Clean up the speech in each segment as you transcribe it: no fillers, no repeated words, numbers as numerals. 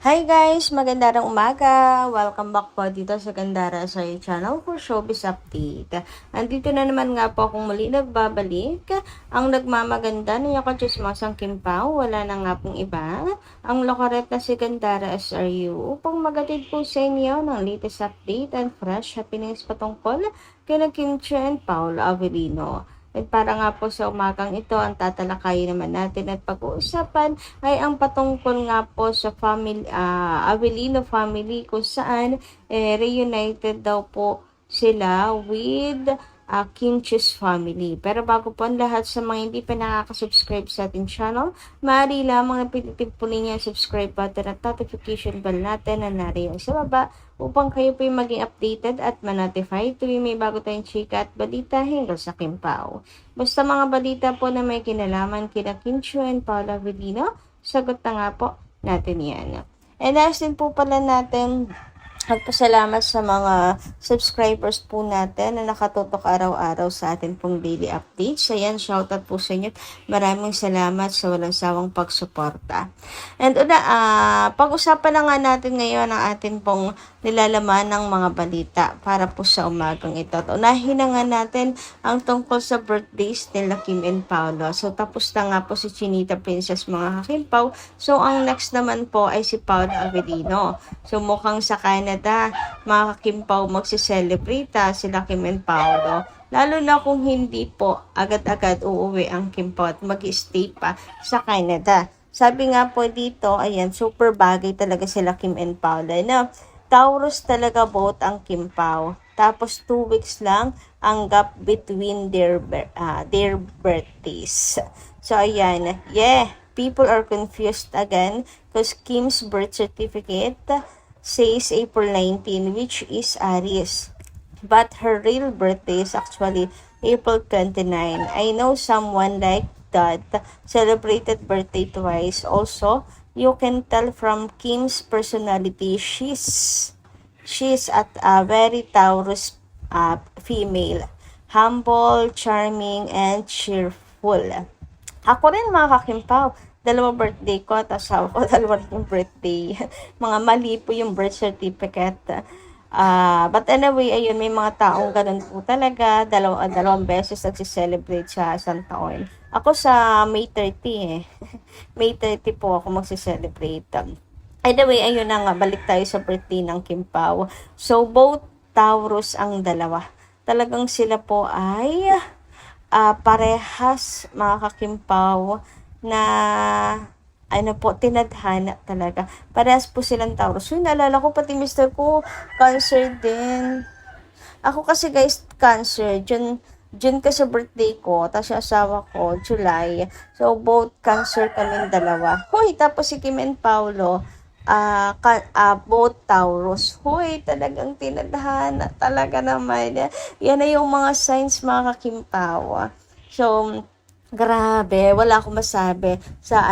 Hi guys! Magandang umaga! Welcome back po dito sa Gandara sa channel for Showbiz Update. Andito na naman nga po akong muli nagbabalik. Ang nagmamaganda niya ko chismosang Kim Pao, wala na nga pong iba. Ang lokaret na si Gandara SRU upang magatid po sa inyo ng latest update and fresh happenings patungkol kina Kim Chiu and Paolo Avellino. At para nga po sa umagang ito, ang tatalakayin naman natin at pag-uusapan ay ang patungkol nga po sa Avellino family kung saan reunited daw po sila with Kim Chiu's family. Pero bago po ang lahat sa mga hindi pa nakaka-subscribe sa ating channel, maaari lamang na pinitip po ninyo ang subscribe button at notification bell natin na nariyan sa baba upang kayo po yung maging updated at ma-notify tuwing may bago tayong chika at balita hinggil sa Kim Pao. Basta mga balita po na may kinalaman kina Kim Chiu and Paolo Avellino, sagot na nga po natin yan. And nais din po pala natin magpasalamat sa mga subscribers po natin na nakatutok araw-araw sa atin pong daily updates. Ayan, shoutout po sa inyo. Maraming salamat sa walang sawang pagsuporta. And pag-usapan na nga natin ngayon ang atin pong nilalaman ng mga balita para po sa umagang ito. At unahin na nga natin ang tungkol sa birthdays nila Kim and Paolo. So, tapos na nga po si Chinita Princess mga kakimpaw. So, ang next naman po ay si Paolo Avellino. So, mukhang sa Canada, mga kakimpaw magsiselebrate sila Kim and Paolo. Lalo na kung hindi po agad-agad uuwi ang Kim Pao at mag-stay pa sa Canada. Sabi nga po dito, ayan, super bagay talaga sila Kim and Paolo. Na Taurus talaga both ang Kim Pao. Tapos 2 weeks lang ang gap between their birthdays. So ayan, people are confused again because Kim's birth certificate says April 19, which is Aries. But her real birthday is actually April 29. I know someone like that celebrated birthday twice. Also, you can tell from Kim's personality, she's at a very Taurus female. Humble, charming, and cheerful. Ako rin mga kakimpaw, 2 birthday ko at asawa ko, 2 rin yung birthday. Mga mali po yung birth certificate. But anyway, ayun, may mga taong ganun po talaga, dalawang beses nagsiselebrate sa isang taon. Ako sa May 30 May 30 po ako magsiselebrate. Anyway, ayun na nga, balik tayo sa birthday ng Kim Pao. So, both Taurus ang dalawa. Talagang sila po ay parehas mga kakimpaw na tinadhana talaga. Parehas po silang Taurus. Uy, naalala ko pati mister ko, Cancer din. Ako kasi guys, Cancer. June ka sa birthday ko, tapos yung asawa ko, July. So, both Cancer kaming dalawa. Hoy, tapos si Kim and Paolo, both Taurus. Hoy, talagang tinadhana talaga naman. Yan na yung mga signs mga kakimpawa. So, grabe, wala akong masabi sa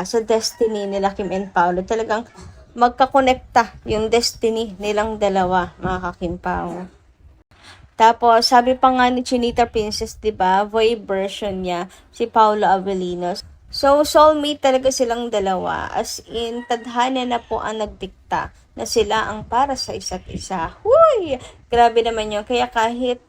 sa destiny nila Kim and Paolo. Talagang magkakonekta yung destiny nilang dalawa, mga kakimpawa. Tapos, sabi pa nga ni Chinita Princess, diba, boy version niya, si Paolo Avellino. So, soulmate talaga silang dalawa. As in, tadhana na po ang nagdikta na sila ang para sa isa't isa. Huy! Grabe naman yun. Kaya kahit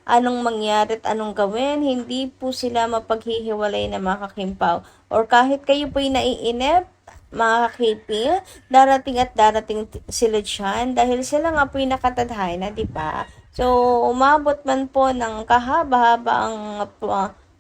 anong mangyari at anong gawin, hindi po sila mapaghihiwalay na mga kakimpaw. Or kahit kayo po'y naiinip, mga kakipi, darating at darating sila dyan dahil sila nga po'y nakatadhana, di ba? So, umabot man po ng kahaba-haba ang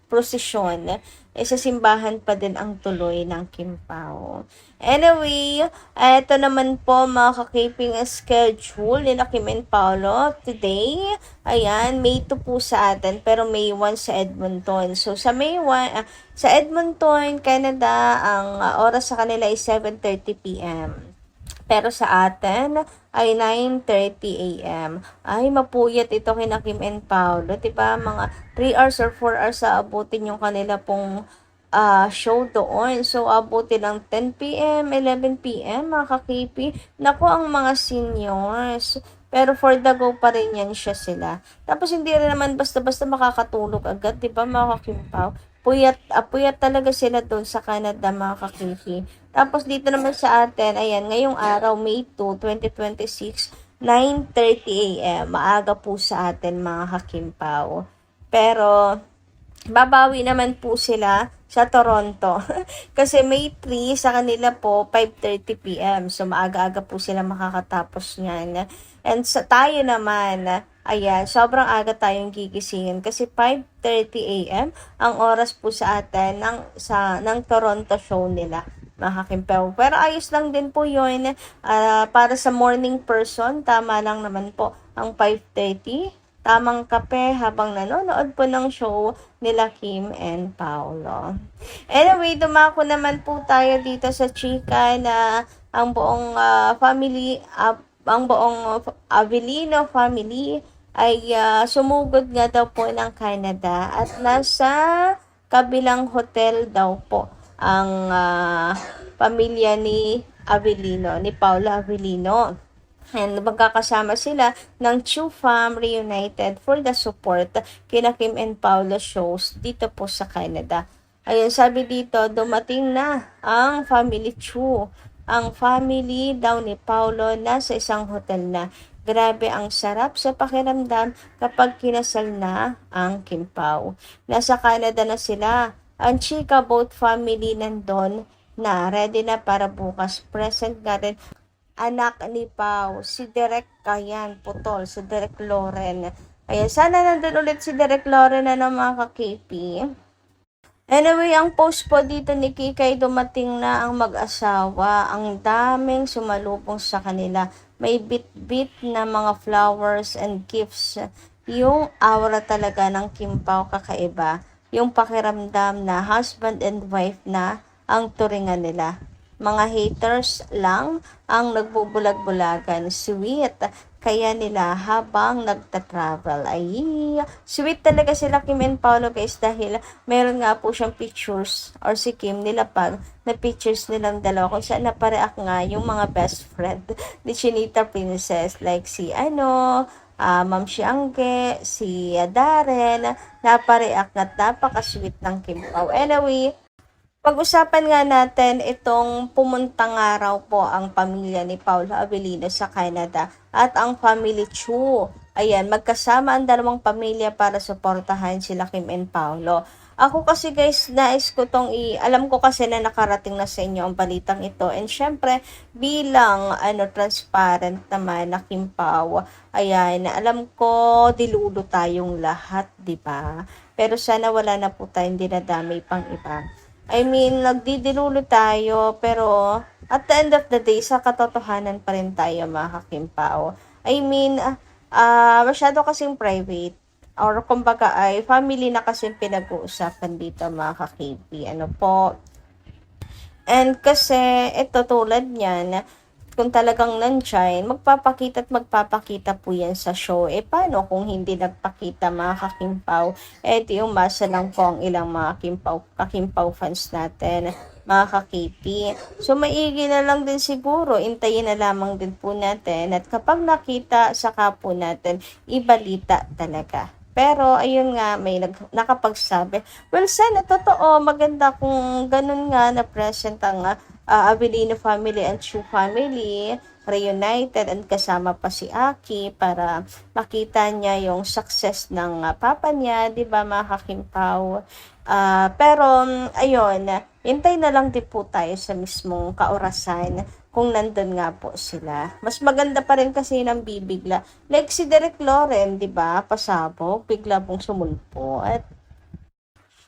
prosesyon, sa simbahan pa din ang tuloy ng Kim Pao. Anyway, eto naman po mga kakiping schedule ni Kim and Paolo today. Ayan, May 2 po sa atin, pero May 1 sa Edmonton. So, sa May 1, sa Edmonton, Canada, ang oras sa kanila ay 7:30 p.m. Pero sa atin ay 9:30 a.m. Ay, mapuyat ito kina Kim and Paolo. Diba? Mga 3 hours or 4 hours sa abutin yung kanila pong show doon. So, abutin ng 10 p.m., 11 p.m. mga kakipi. Naku, ang mga seniors. Pero for the go pa rin yan sila. Tapos hindi rin naman basta-basta makakatulog agad. Diba mga kakimpaw? Puyat talaga sila doon sa Canada mga kakipi. Tapos dito naman sa atin, ayan, ngayong araw, May 2, 2026, 9:30 a.m. Maaga po sa atin mga kakimpaw. Pero babawi naman po sila sa Toronto. Kasi May 3 sa kanila po 5:30 p.m. So maaga-aga po sila makakatapos niyan. And sa tayo naman, ayan, sobrang aga tayong gigisingin kasi 5:30 a.m. ang oras po sa atin ng Toronto show nila mga kakimpaw. Pero ayos lang din po yun. Para sa morning person, tama lang naman po ang 5:30. Tamang kape habang nanonood po ng show nila Kim and Paolo. Anyway, dumako naman po tayo dito sa chika na ang buong ang buong Avellino family ay sumugod nga daw po ng Canada at nasa kabilang hotel daw po ang pamilya ni Avellino, ni Paula Avellino. And magkakasama sila ng Chu Fam Reunited for the support kina Kim and Paolo shows dito po sa Canada. Ayun, sabi dito, dumating na ang family Chu. Ang family daw ni Paolo nasa isang hotel na. Grabe ang sarap sa pakiramdam kapag kinasal na ang Kim Pao. Nasa Canada na sila. Ang chika both family nandun na ready na para bukas. Present nga rin anak ni Pau, si Derek Kayan Putol, si Derek Loren. Ayan, sana nandun ulit si Derek Loren na ng mga ka-KP. Anyway, ang post po dito ni Kikay, dumating na ang mag-asawa. Ang daming sumalubong sa kanila. May bit-bit na mga flowers and gifts. Yung aura talaga ng Kim Pao kakaiba. Yung pakiramdam na husband and wife na ang turingan nila. Mga haters lang ang nagbubulag-bulagan. Sweet. Kaya nila habang nagta-travel. Ay, sweet talaga sila Kim and Paolo guys dahil meron nga po siyang pictures or si Kim nilapag na pictures nilang dalawa kung saan napareact nga yung mga best friend ni Chinita Princess like si Ma'am Siangge, si Darren, napareact at napaka-sweet ng Kim Pao. Anyway, pag-usapan nga natin itong pumuntang araw po ang pamilya ni Paolo Avellino sa Canada at ang family Chu. Ayan, magkasama ang dalawang pamilya para suportahan sila Kim and Paolo. Ako kasi guys, nais ko alam ko kasi na nakarating na sa inyo ang balitang ito. And syempre, bilang transparent naman na Kim Pao, ayan, alam ko dilulo tayong lahat, di ba? Pero sana wala na po tayong dinadamay pang iba. I mean, nagdidilulo tayo, pero at the end of the day, sa katotohanan pa rin tayo mga kakimpao. I mean, masyado kasing private, or kumbaga ay family na kasing pinag-uusapan dito mga kakipi. Ano po? And kasi, ito tulad niyan, kung talagang nandyan, magpapakita at magpapakita po yan sa show. Paano kung hindi nagpakita mga kakimpaw? Di umasa lang po ang ilang mga kakimpaw fans natin, mga kakipi. So, maigi na lang din siguro, intayin na lamang din po natin. At kapag nakita, saka po natin, ibalita talaga. Pero, ayun nga, may nakapagsabi. Well, sana, totoo, maganda kung ganun nga na present ang Avellino family and Chu family reunited and kasama pa si Aki para makita niya yung success ng papa niya, di ba mga kakimpaw? Pero, ayun, hintay na lang din po tayo sa mismong kaorasan kung nandun nga po sila. Mas maganda pa rin kasi ng bibigla. Like si Derek Loren, di ba? Pasabog, bigla pong sumulpo. At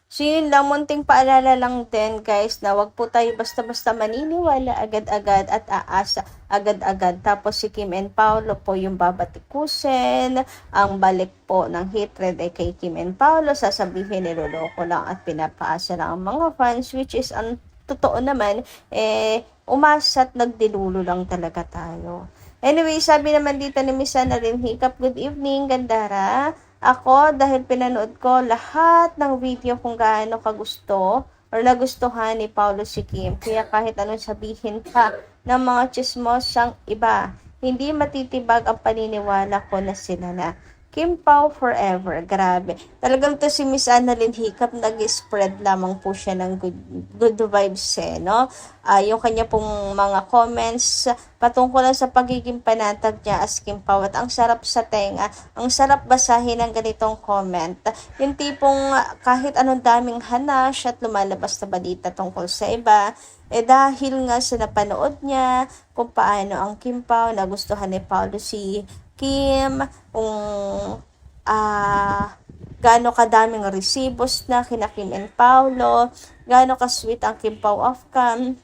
so yun lang, munting paalala lang din guys na wag po tayo basta-basta maniniwala agad-agad at aasa agad-agad. Tapos si Kim and Paolo po yung babatikusin, ang balik po ng hatred ay kay Kim and Paolo, sasabihin niloloko lang at pinapaasa lang ang mga fans, which is ang totoo naman, umasa at nagdilulo lang talaga tayo. Anyway, sabi naman dito ni Miss Ana rin Hikap, good evening, Gandara. Ako, dahil pinanood ko lahat ng video kung gaano kagusto or nagustuhan ni Paolo si Kim. Kaya kahit anong sabihin pa ng mga chismosang iba, hindi matitibag ang paniniwala ko na sila na. Kim Pao forever. Grabe. Talagang to si Miss Annalyn Hiccup, nag-spread lamang po siya ng good vibes no? Yung kanya pong mga comments patungkol sa pagiging panatag niya as Kim Pao. At ang sarap sa tenga, ang sarap basahin ng ganitong comment. Yung tipong kahit anong daming hanash at lumalabas na balita tungkol sa iba, dahil nga sa napanood niya kung paano ang Kim Pao, nagustuhan ni Paolo si Kim, kung gaano kadaming resibos na kina Kim and Paolo, gaano ka-sweet ang Kim Pao of Cam.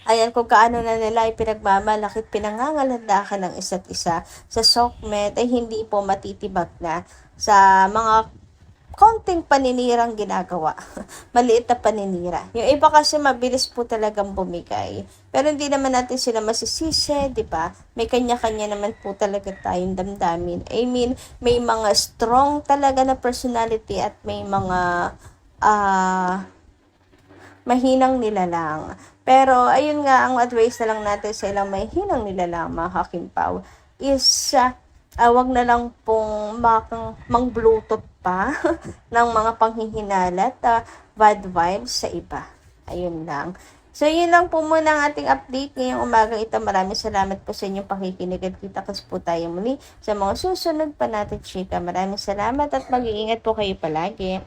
Ayan, kung kaano na nila ay pinagmamalakit, pinangangalandakan ng isa't isa sa SOCMED ay hindi po matitibag na sa mga konting paninirang ginagawa. Maliit na paninira. Yung iba kasi mabilis po talagang bumigay. Pero hindi naman natin sila masisisi, di ba? May kanya-kanya naman po talaga tayong damdamin. I mean, may mga strong talaga na personality at may mga mahinang nilalang. Pero, ayun nga, ang advice na lang natin sa ilang mahinang nilalang, mga kakimpaw, is wag na lang pong mang-bluetooth pa ng mga panghihinala at bad vibes sa iba. Ayun lang. So, yun lang po muna ang ating update ngayong umagang ito. Maraming salamat po sa inyong pakikinig at kita-kits po tayo muli sa mga susunod pa natin, chika. Maraming salamat at mag-iingat po kayo palagi.